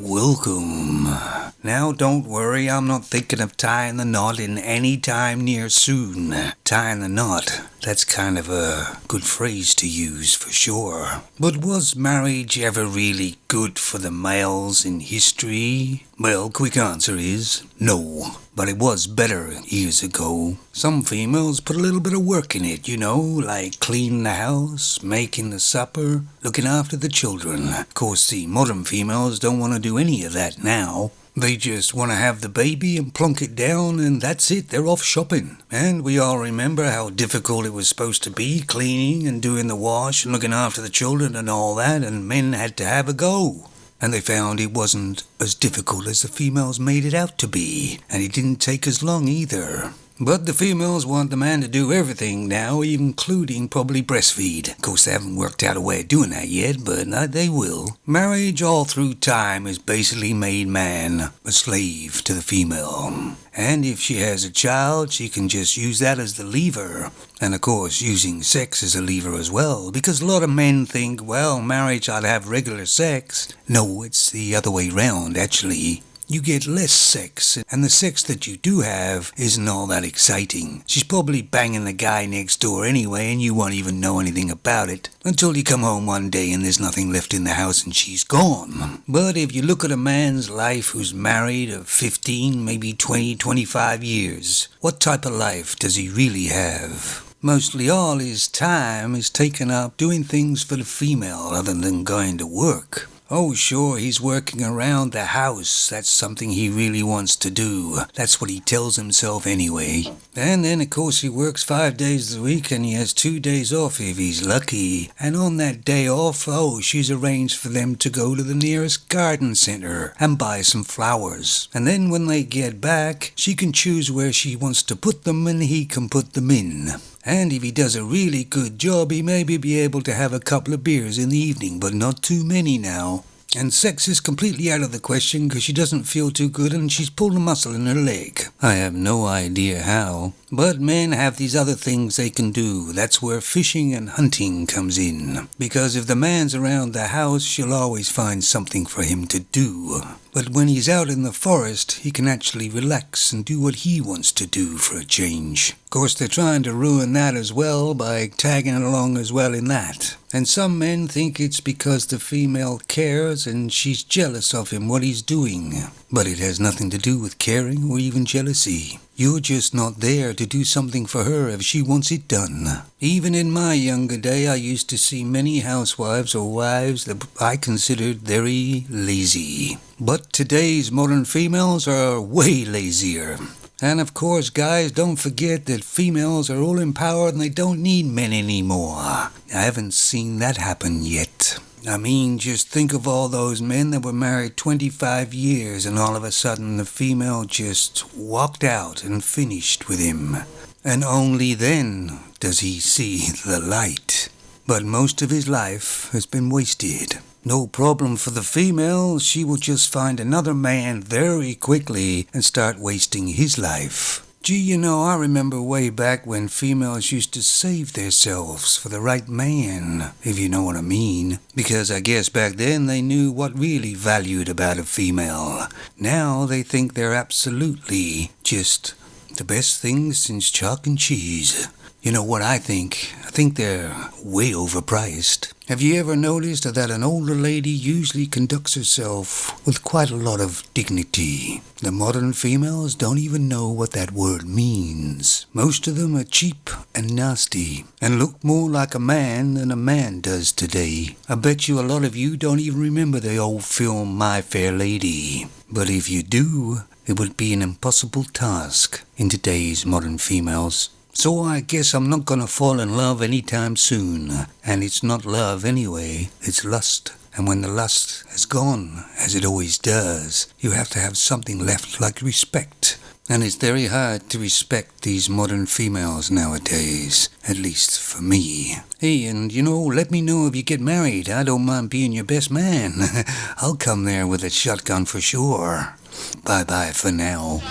welcome. Now don't worry, I'm not thinking of tying the knot in any time near soon. Tying the knot, that's kind of a good phrase to use for sure. But was marriage ever really good for the males in history? Well, quick answer is no. But it was better years ago. Some females put a little bit of work in it, like cleaning the house, making the supper, looking after the children. Of course, the modern females don't want to do any of that now. They just want to have the baby and plunk it down, and that's it, they're off shopping. And we all remember how difficult it was supposed to be, cleaning and doing the wash and looking after the children and all that, and men had to have a go. And they found it wasn't as difficult as the females made it out to be, and it didn't take as long either. But the females want the man to do everything now, including probably breastfeed. Of course, they haven't worked out a way of doing that yet, but they will. Marriage all through time has basically made man a slave to the female. And if she has a child, she can just use that as the lever. And of course, using sex as a lever as well, because a lot of men think, well, marriage ought to have regular sex. No, it's the other way round, actually. You get less sex, and the sex that you do have isn't all that exciting. She's probably banging the guy next door anyway, and you won't even know anything about it until you come home one day and there's nothing left in the house and she's gone. But if you look at a man's life who's married of 15, maybe 20, 25 years, what type of life does he really have? Mostly all his time is taken up doing things for the female other than going to work. Oh, sure, he's working around the house. That's something he really wants to do. That's what he tells himself anyway. And then, of course, he works 5 days a week and he has 2 days off if he's lucky. And on that day off, she's arranged for them to go to the nearest garden center and buy some flowers. And then when they get back, she can choose where she wants to put them and he can put them in. And if he does a really good job, he may be able to have a couple of beers in the evening, but not too many now. And sex is completely out of the question because she doesn't feel too good and she's pulled a muscle in her leg. I have no idea how. But men have these other things they can do. That's where fishing and hunting comes in. Because if the man's around the house, she'll always find something for him to do. But when he's out in the forest, he can actually relax and do what he wants to do for a change. Of course, they're trying to ruin that as well by tagging along as well in that. And some men think it's because the female cares and she's jealous of him, what he's doing. But it has nothing to do with caring or even jealousy. You're just not there to do something for her if she wants it done. Even in my younger day, I used to see many housewives or wives that I considered very lazy. But today's modern females are way lazier. And of course, guys, don't forget that females are all empowered and they don't need men anymore. I haven't seen that happen yet. I mean, just think of all those men that were married 25 years and all of a sudden the female just walked out and finished with him. And only then does he see the light. But most of his life has been wasted. No problem for the female, she will just find another man very quickly and start wasting his life. Gee, I remember way back when females used to save themselves for the right man, if you know what I mean. Because I guess back then they knew what really valued about a female. Now they think they're absolutely just the best thing since chalk and cheese. You know what I think? I think they're way overpriced. Have you ever noticed that an older lady usually conducts herself with quite a lot of dignity? The modern females don't even know what that word means. Most of them are cheap and nasty and look more like a man than a man does today. I bet you a lot of you don't even remember the old film My Fair Lady. But if you do, it would be an impossible task in today's modern females. So I guess I'm not gonna fall in love anytime soon. And it's not love anyway, it's lust. And when the lust has gone, as it always does, you have to have something left like respect. And it's very hard to respect these modern females nowadays, at least for me. Hey, and let me know if you get married. I don't mind being your best man. I'll come there with a shotgun for sure. Bye-bye for now.